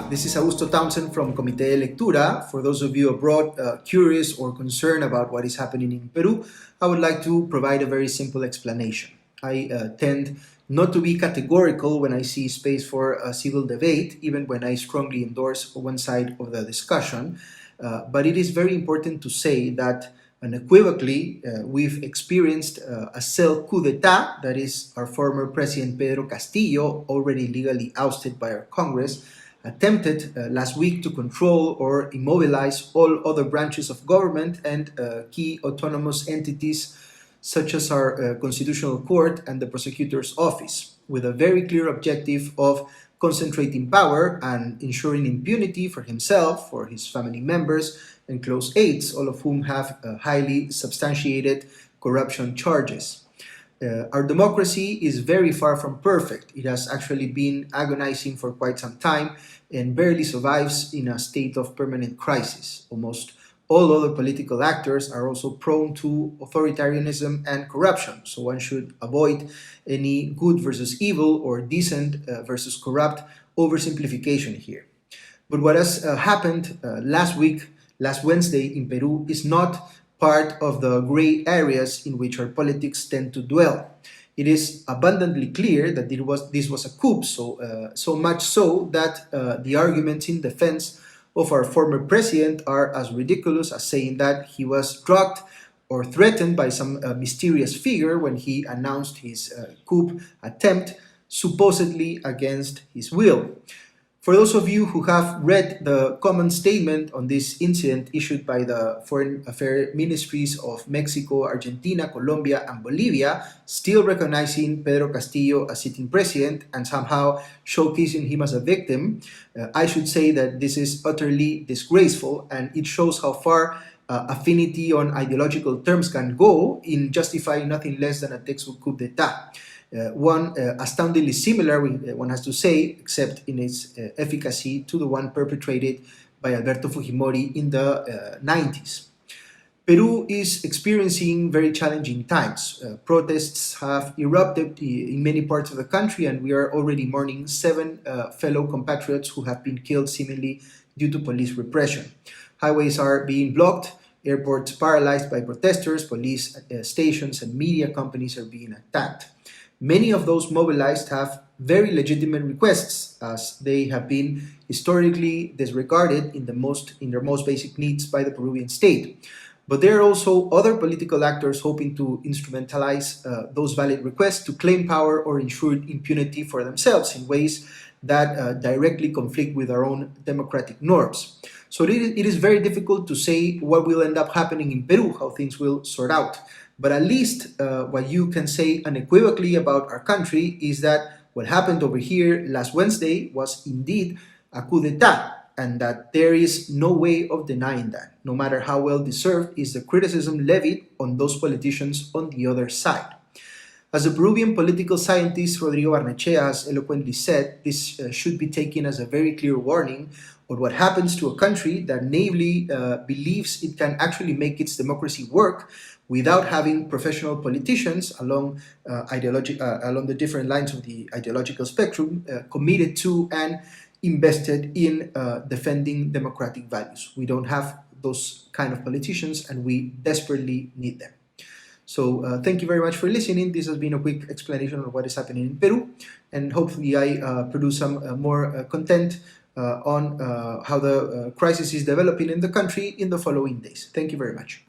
This is Augusto Townsend from Comité de Lectura. For those of you abroad curious or concerned about what is happening in Peru, I would like to provide a very simple explanation. I tend not to be categorical when I see space for a civil debate, even when I strongly endorse one side of the discussion. But it is very important to say that unequivocally, we've experienced a self-coup d'etat, that is, our former president Pedro Castillo, already legally ousted by our Congress, attempted last week to control or immobilize all other branches of government and key autonomous entities such as our Constitutional Court and the Prosecutors Office, with a very clear objective of concentrating power and ensuring impunity for himself, for his family members, and close aides, all of whom have highly substantiated corruption charges. Our democracy is very far from perfect. It has actually been agonizing for quite some time and barely survives in a state of permanent crisis. Almost all other political actors are also prone to authoritarianism and corruption, so one should avoid any good versus evil or decent versus corrupt oversimplification here. But what has happened last Wednesday in Peru is not part of the gray areas in which our politics tend to dwell. It is abundantly clear that this was a coup, so much so that the arguments in defense of our former president are as ridiculous as saying that he was drugged or threatened by some mysterious figure when he announced his coup attempt, supposedly against his will. For those of you who have read the common statement on this incident issued by the Foreign Affairs Ministries of Mexico, Argentina, Colombia, and Bolivia, still recognizing Pedro Castillo as sitting president and somehow showcasing him as a victim, I should say that this is utterly disgraceful, and it shows how far affinity on ideological terms can go in justifying nothing less than a textbook coup d'etat. One astoundingly similar, one has to say, except in its efficacy, to the one perpetrated by Alberto Fujimori in the 90s. Peru is experiencing very challenging times. Protests have erupted in many parts of the country, and we are already mourning 7 fellow compatriots who have been killed seemingly due to police repression. Highways are being blocked, airports paralyzed by protesters, police stations and media companies are being attacked. Many of those mobilized have very legitimate requests, as they have been historically disregarded in their most basic needs by the Peruvian state. But there are also other political actors hoping to instrumentalize those valid requests to claim power or ensure impunity for themselves in ways that directly conflict with our own democratic norms. So it is very difficult to say what will end up happening in Peru, how things will sort out. But at least what you can say unequivocally about our country is that what happened over here last Wednesday was indeed a coup d'etat, and that there is no way of denying that, no matter how well deserved is the criticism levied on those politicians on the other side. As the Peruvian political scientist Rodrigo Barnechea has eloquently said, this should be taken as a very clear warning on what happens to a country that naively believes it can actually make its democracy work without having professional politicians along the different lines of the ideological spectrum committed to and invested in defending democratic values. We don't have those kind of politicians, and we desperately need them. So thank you very much for listening. This has been a quick explanation of what is happening in Peru, and hopefully I produce some more content on how the crisis is developing in the country in the following days. Thank you very much.